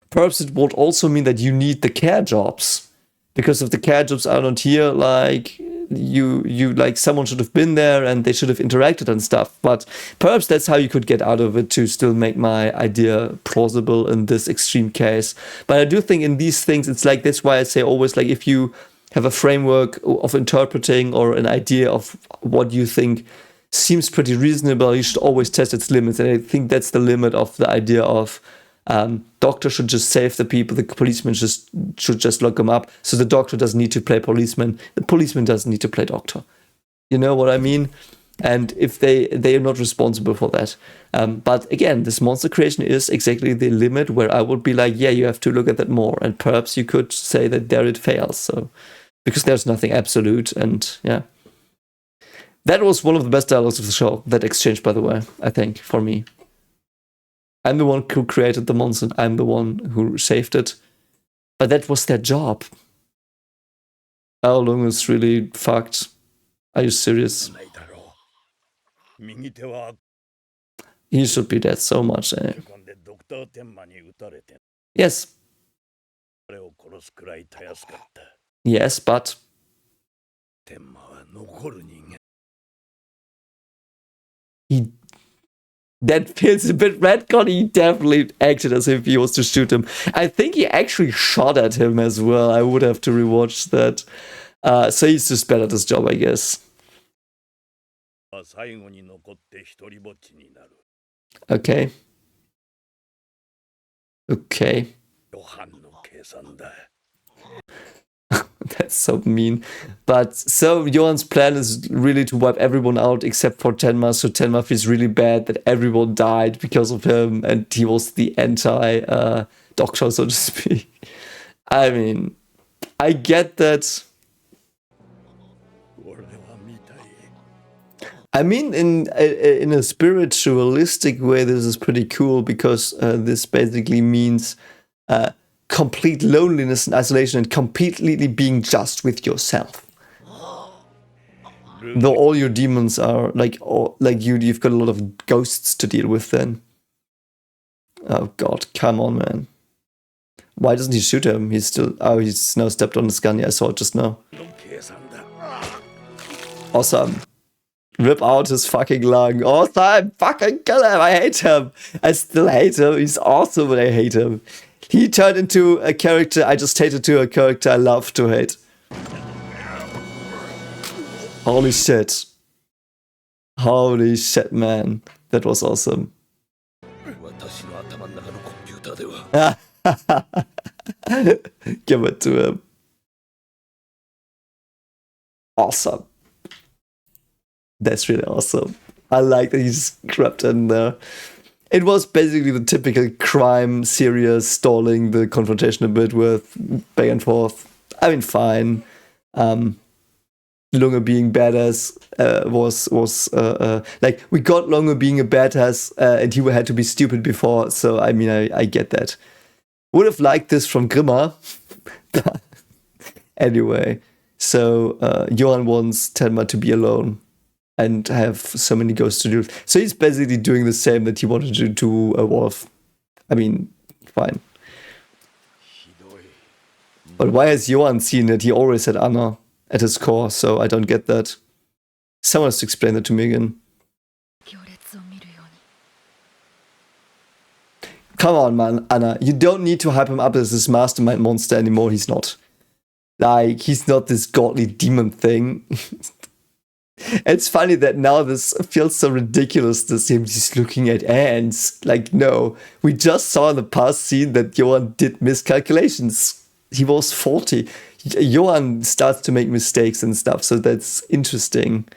Perhaps it would also mean that you need the care jobs. Because if the care jobs are not here, like, you like, someone should have been there and they should have interacted and stuff. But perhaps that's how you could get out of it to still make my idea plausible in this extreme case. But I do think in these things, it's like, that's why I say always, like, if you have a framework of interpreting or an idea of what you think seems pretty reasonable, you should always test its limits. And I think that's the limit of the idea of doctor should just save the people, the policeman should just lock them up, so the doctor doesn't need to play policeman, the policeman doesn't need to play doctor. You know what I mean? And if they are not responsible for that. But again, this monster creation is exactly the limit where I would be like, yeah, you have to look at that more. And perhaps you could say that there it fails. So, because there's nothing absolute, and yeah. That was one of the best dialogues of the show, that exchange, by the way, I think, for me. I'm the one who created the monster, I'm the one who saved it. But that was their job. Ao Lung is really fucked. Are you serious? He should be dead so much, eh? Yes. Yes, but that feels a bit retcon. He definitely acted as if he was to shoot him. I think he actually shot at him as well. I would have to rewatch that. So he's just bad at his job, I guess. Okay. Okay. That's so mean. But so Johan's plan is really to wipe everyone out except for Tenma. So Tenma feels really bad that everyone died because of him, and he was the anti-doctor, so to speak. I mean, I get that. I mean, in a spiritualistic way, this is pretty cool, because this basically means complete loneliness and isolation, and completely being just with yourself. Though all your demons are you've got a lot of ghosts to deal with then. Oh god, come on, man. Why doesn't he shoot him? He's now stepped on his gun. Yeah, I saw it just now. Awesome. Rip out his fucking lung. Awesome. Fucking kill him. I hate him. I still hate him. He's awesome, but I hate him. He turned into a character I just hated to a character I love to hate. Holy shit. Holy shit, man. That was awesome. Give it to him. Awesome. That's really awesome. I like that he's crept in there. It was basically the typical crime series, stalling the confrontation a bit with back and forth. I mean, fine. Lunge being badass was like, we got Lunge being a badass and he had to be stupid before. So I mean, I get that. Would have liked this from Grimmer. Anyway, so Johan wants Tenma to be alone and have so many ghosts to do. So he's basically doing the same that he wanted to do to a wolf. I mean, fine. But why has Johan seen it? He always had Anna at his core, so I don't get that. Someone has to explain that to me again. Come on, man, Anna. You don't need to hype him up as this mastermind monster anymore. He's not. Like, he's not this godly demon thing. It's funny that now this feels so ridiculous, this him just looking at ants. Like, no. We just saw in the past scene that Johan did miscalculations. He was 40. Johan starts to make mistakes and stuff, so that's interesting.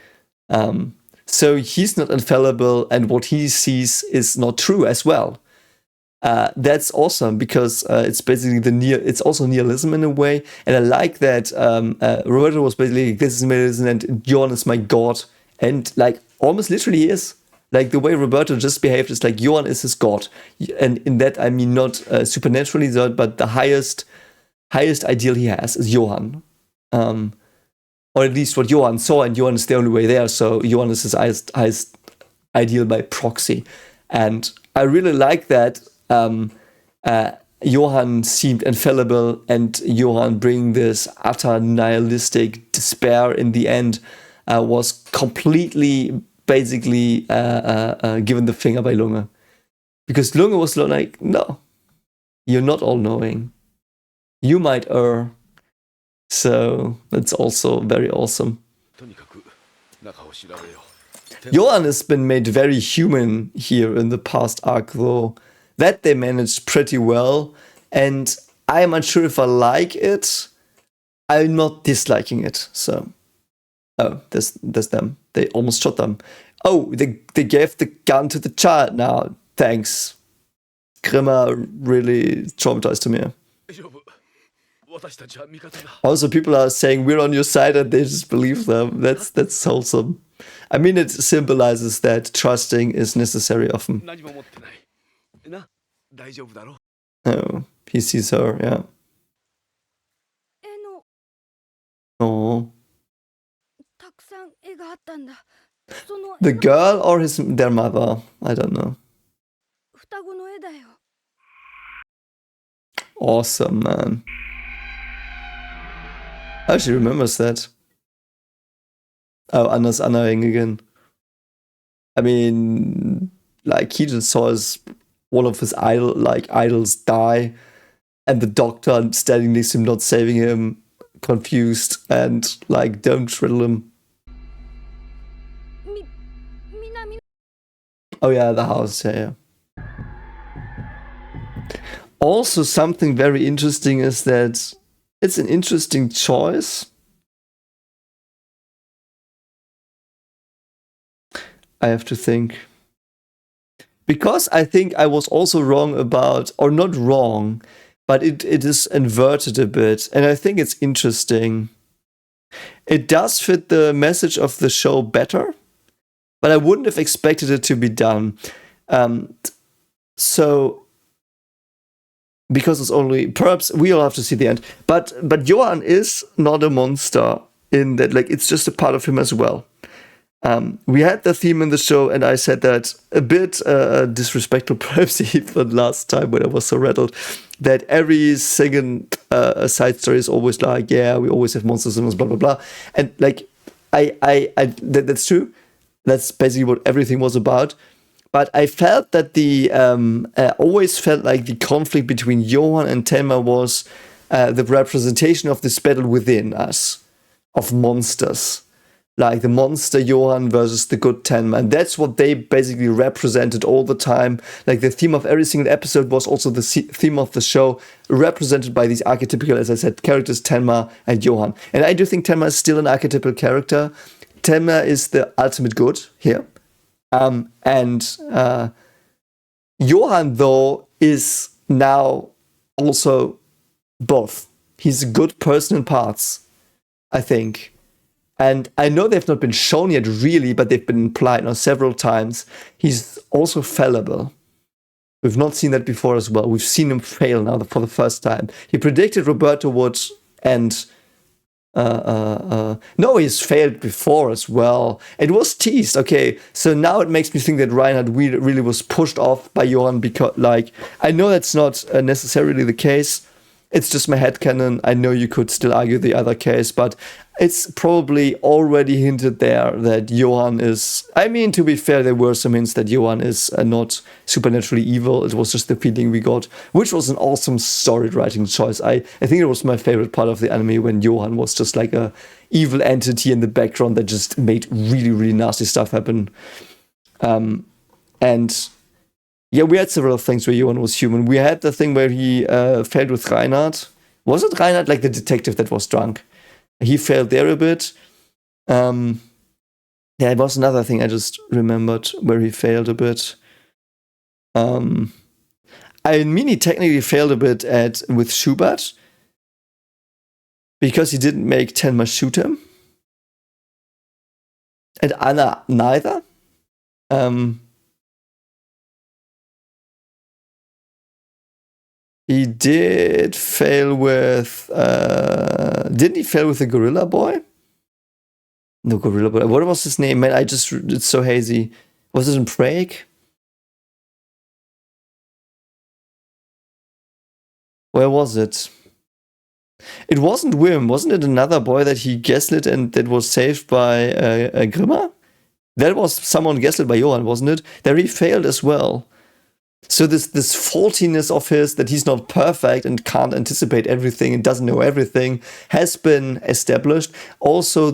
So he's not infallible, and what he sees is not true as well. That's awesome, because it's basically it's also nihilism in a way, and I like that Roberto was basically, this is nihilism and Johan is my god, and like almost literally he is. Like the way Roberto just behaved is like Johan is his god, and in that I mean not supernaturally, but the highest ideal he has is Johan, or at least what Johan saw, and Johan is the only way there. So Johan is his highest ideal by proxy, and I really like that. Johan seemed infallible, and Johan bringing this utter nihilistic despair in the end was completely, basically, given the finger by Lunge. Because Lunge was like, no, you're not all-knowing. You might err. So that's also very awesome. Johan has been made very human here in the past arc, though. That they managed pretty well, and I'm unsure if I like it. I'm not disliking it, so... Oh, there's them. They almost shot them. Oh, they gave the gun to the child now. Thanks. Grimmer really traumatized to me. Also, people are saying we're on your side and they just believe them. That's wholesome. I mean, it symbolizes that trusting is necessary often. Oh, he sees her, yeah. Oh. The girl or their mother? I don't know. Awesome, man. Oh, she remembers that. Oh, Anna's annoying again. I mean, like, he just saw one of his idols die, and the doctor standing next to him, not saving him, confused, and like, don't riddle him. Oh yeah, the house, yeah. Also, something very interesting is that it's an interesting choice. I have to think. Because I think I was also wrong about, or not wrong, but it is inverted a bit, and I think it's interesting. It does fit the message of the show better, but I wouldn't have expected it to be done. So, because it's only, perhaps we'll have to see the end, but Johan is not a monster in that, like, it's just a part of him as well. We had the theme in the show, and I said that a bit disrespectful, perhaps even last time when I was so rattled, that every second side story is always like, yeah, we always have monsters in us, blah, blah, blah. And like, that's true. That's basically what everything was about. But I felt that always felt like the conflict between Johan and Tenma was the representation of this battle within us, of monsters. Like the monster Johan versus the good Tenma. And that's what they basically represented all the time. Like the theme of every single episode was also the theme of the show, represented by these archetypical, as I said, characters, Tenma and Johan. And I do think Tenma is still an archetypal character. Tenma is the ultimate good here. And Johan, though, is now also both. He's a good person in parts, I think. And I know they've not been shown yet really, but they've been implied now several times. He's also fallible. We've not seen that before as well. We've seen him fail now for the first time. He predicted Roberto would, and no, he's failed before as well. It was teased. Okay, so now it makes me think that Reinhard really was pushed off by Johan because, like, I know that's not necessarily the case. It's just my headcanon. I know you could still argue the other case, but it's probably already hinted there that Johan is... I mean, to be fair, there were some hints that Johan is not supernaturally evil. It was just the feeling we got, which was an awesome story writing choice. I think it was my favorite part of the anime when Johan was just like a evil entity in the background that just made really, really nasty stuff happen. And... yeah, we had several things where Johan was human. We had the thing where he failed with Reinhard. Was it Reinhard, like the detective that was drunk? He failed there a bit. Yeah, it was another thing I just remembered where he failed a bit. I mean, he technically failed a bit with Schubert because he didn't make Tenma shoot him. And Anna neither. He did fail with... didn't he fail with the Gorilla Boy? No, Gorilla Boy. What was his name? Man, it's so hazy. Was it in Prague? Where was it? It wasn't Wim. Wasn't it another boy that he gaslit and that was saved by Grimma? That was someone gaslit by Johan, wasn't it? There he failed as well. So this faultiness of his, that he's not perfect and can't anticipate everything and doesn't know everything, has been established. Also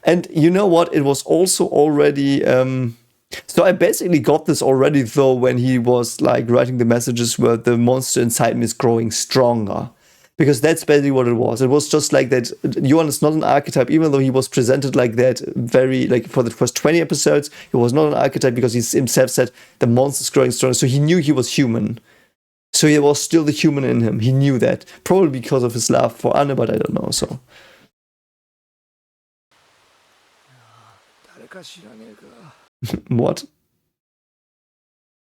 and you know what? It was also already... so I basically got this already though when he was like writing the messages where the monster inside me is growing stronger. Because that's basically what it was. It was just like that. Johan is not an archetype, even though he was presented like that very, like for the first 20 episodes, he was not an archetype because he himself said the monster's growing stronger. So he knew he was human. So he was still the human in him. He knew that. Probably because of his love for Anne, but I don't know, so. What?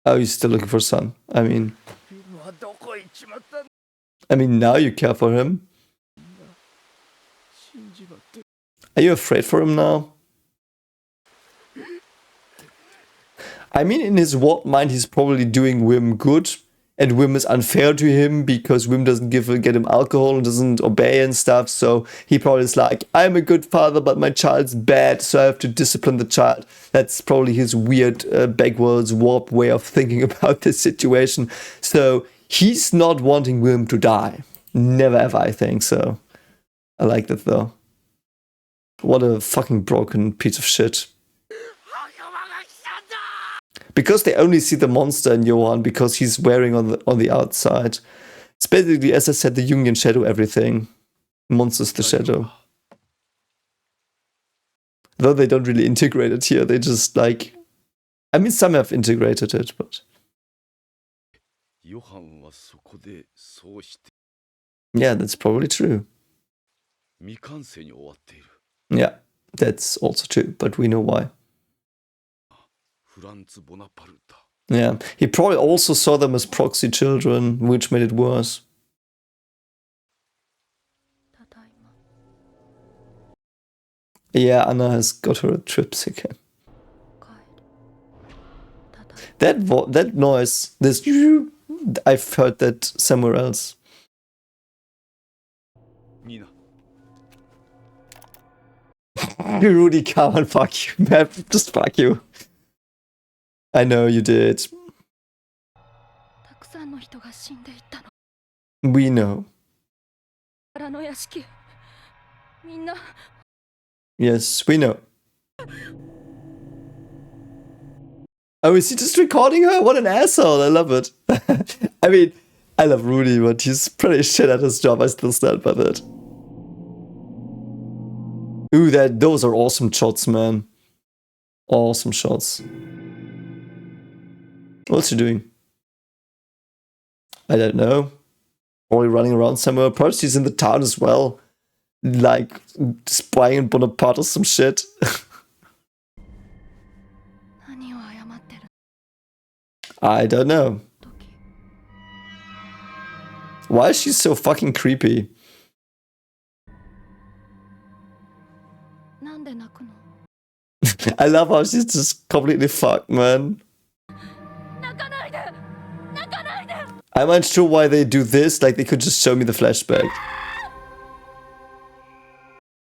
Oh, he's still looking for son. I mean, now you care for him. Are you afraid for him now? I mean, in his warped mind, he's probably doing Wim good, and Wim is unfair to him because Wim doesn't get him alcohol and doesn't obey and stuff. So he probably is like, I'm a good father, but my child's bad, so I have to discipline the child. That's probably his weird, backwards, warped way of thinking about this situation. So he's not wanting Wim to die. Never ever, I think, so. I like that, though. What a fucking broken piece of shit. Because they only see the monster in Johan because he's wearing on the outside. It's basically, as I said, the Jungian shadow everything. Monster's the shadow. Though they don't really integrate it here, they just like... I mean, some have integrated it, but... Yeah, that's probably true. Yeah, that's also true, but we know why. Yeah, he probably also saw them as proxy children, which made it worse. Yeah, Anna has got her trips again. That noise, this... I've heard that somewhere else. Rudy, come on, fuck you, man. Just fuck you. I know you did. We know. Yes, we know. Oh, is he just recording her? What an asshole. I love it. I mean, I love Rudy, but he's pretty shit at his job. I still stand by that. Ooh, those are awesome shots, man. Awesome shots. What's he doing? I don't know. Probably running around somewhere. Perhaps he's in the town as well. like spying Bonaparte or some shit. I don't know. Why is she so fucking creepy? I love how she's just completely fucked, man. I'm unsure why they do this. Like, they could just show me the flashback.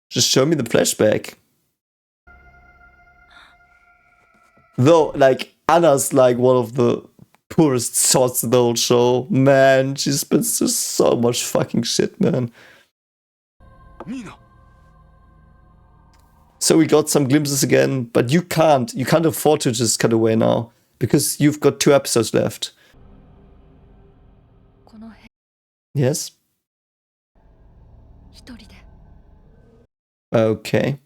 Just show me the flashback. Though, like, Anna's like one of the poorest sorts of the whole show. Man, she's been through so much fucking shit, man. Mina. So we got some glimpses again, but you can't afford to just cut away now, because you've got 2 episodes left. Yes? Okay.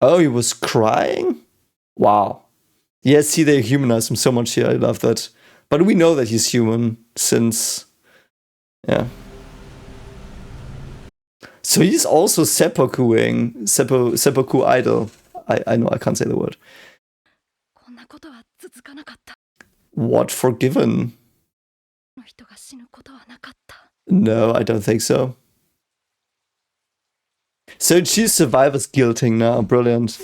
Oh, he was crying? Wow. Yeah, see, they humanize him so much here. I love that. But we know that he's human since... Yeah. So he's also seppukuing. Seppuku idol. I know, I can't say the word. What, forgiven? No, I don't think so. So she's survivor's guilting now. Brilliant.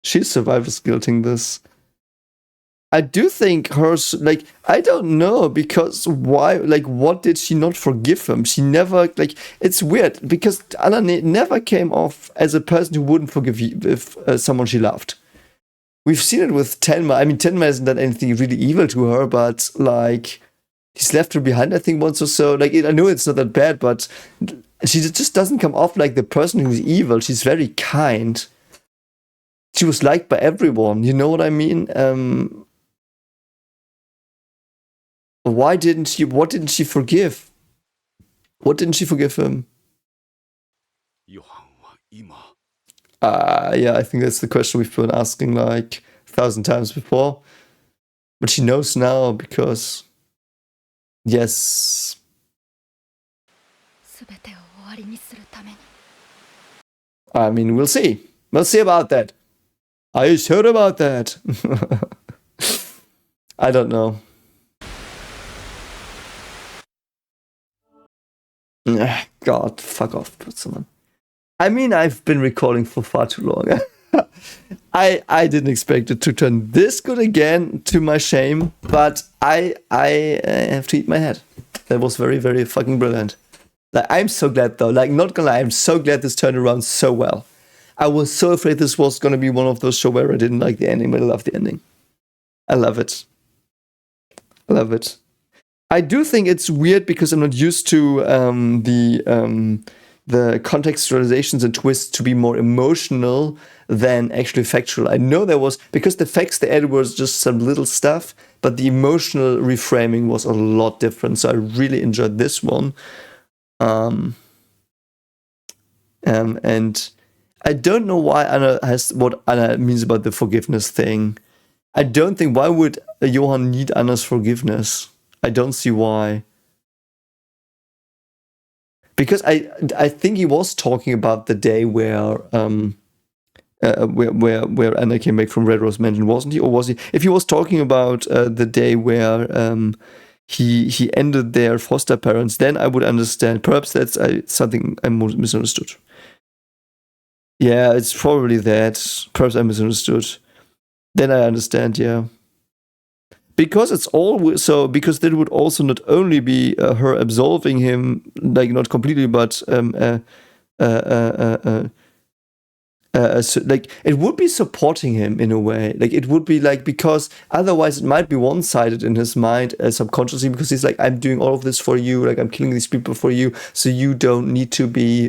She's survivor's guilting this. I do think hers, like, I don't know, because why, like, what did she not forgive him? She never, like, it's weird, because Anna never came off as a person who wouldn't forgive if someone she loved. We've seen it with Tenma. I mean, Tenma hasn't done anything really evil to her, but, like, he's left her behind, I think, once or so. Like, I know it's not that bad, but she just doesn't come off like the person who's evil. She's very kind. She was liked by everyone, you know what I mean? What didn't she forgive? What didn't she forgive him? Yeah, I think that's the question we've been asking like 1,000 times before. But she knows now because... Yes. I mean, we'll see. We'll see about that. Are you sure about that? I don't know. God, fuck off, someone. I mean, I've been recording for far too long. I didn't expect it to turn this good again, to my shame, but I have to eat my head. That was very, very fucking brilliant. Like, I'm so glad though, like, not gonna lie, I'm so glad this turned around so well. I was so afraid this was gonna be one of those shows where I didn't like the ending, but I love the ending. I love it. I love it. I do think it's weird because I'm not used to the contextualizations and twists to be more emotional than actually factual. I know there was, because the facts they added was just some little stuff, but the emotional reframing was a lot different. So I really enjoyed this one. And I don't know why Anna has what Anna means about the forgiveness thing. I don't think, why would Johan need Anna's forgiveness? I don't see why. Because I think he was talking about the day where Anna came back from Red Rose Mansion, wasn't he? Or was he? If he was talking about the day where he ended their foster parents, then I would understand. Perhaps that's something I misunderstood. Yeah, it's probably that. Perhaps I misunderstood. Then I understand, yeah. Because it's all so, because that would also not only be her absolving him, like not completely, but so, like, it would be supporting him in a way. Like, it would be like, because otherwise it might be one-sided in his mind subconsciously, because he's like, I'm doing all of this for you, like I'm killing these people for you, so you don't need to be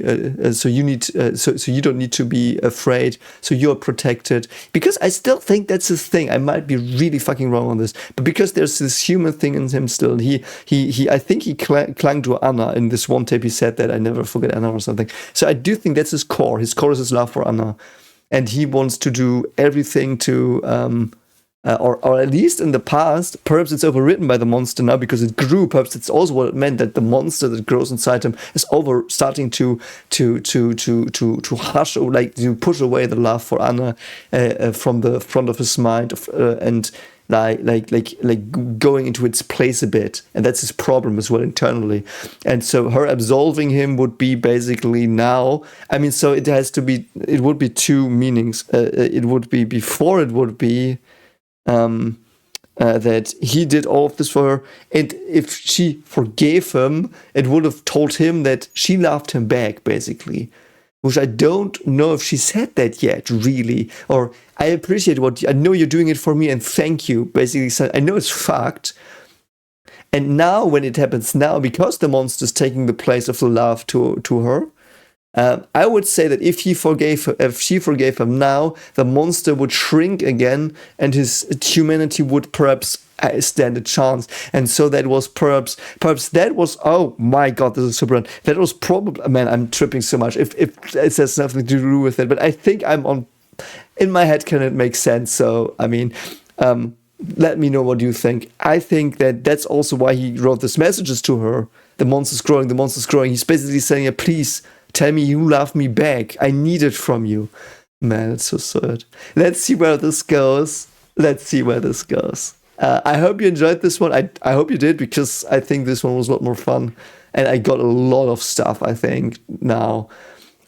so you don't need to be afraid, so you're protected. Because I still think that's his thing. I might be really fucking wrong on this, but because there's this human thing in him still. He I think he clung to Anna. In this one tape he said that I never forget Anna or something. So I do think that's his core. His core is his love for Anna. And he wants to do everything to or at least in the past, perhaps it's overwritten by the monster now because it grew. Perhaps it's also what it meant, that the monster that grows inside him is starting to hush, or like to push away the love for Anna from the front of his mind, and like going into its place a bit, and that's his problem as well internally. And so her absolving him would be basically now. I mean, so it would be two meanings. It would be before, it would be that he did all of this for her, and if she forgave him, it would have told him that she loved him back, basically. Which I don't know if she said that yet, really. Or, I appreciate I know you're doing it for me, and thank you, basically. So I know it's fucked. And now, when it happens now, because the monster's taking the place of the love to her, I would say that if she forgave him now, the monster would shrink again, and his humanity would perhaps stand a chance. And so that was perhaps that was, oh my god, this is super. That was probably, man, I'm tripping so much. If it has nothing to do with it, but I think in my head, can it make sense? So I mean, let me know what you think. I think that's also why he wrote these messages to her. The monster's growing. The monster's growing. He's basically saying, please tell me you love me back. I need it from you. Man, it's so sad. Let's see where this goes. I hope you enjoyed this one. I hope you did, because I think this one was a lot more fun. And I got a lot of stuff, I think, now.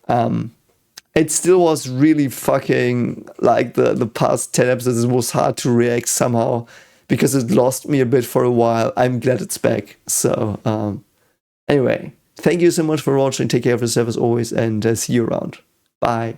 It still was really fucking, like, the past 10 episodes, it was hard to react somehow, because it lost me a bit for a while. I'm glad it's back. So, anyway. Thank you so much for watching. Take care of yourself as always, and see you around. Bye.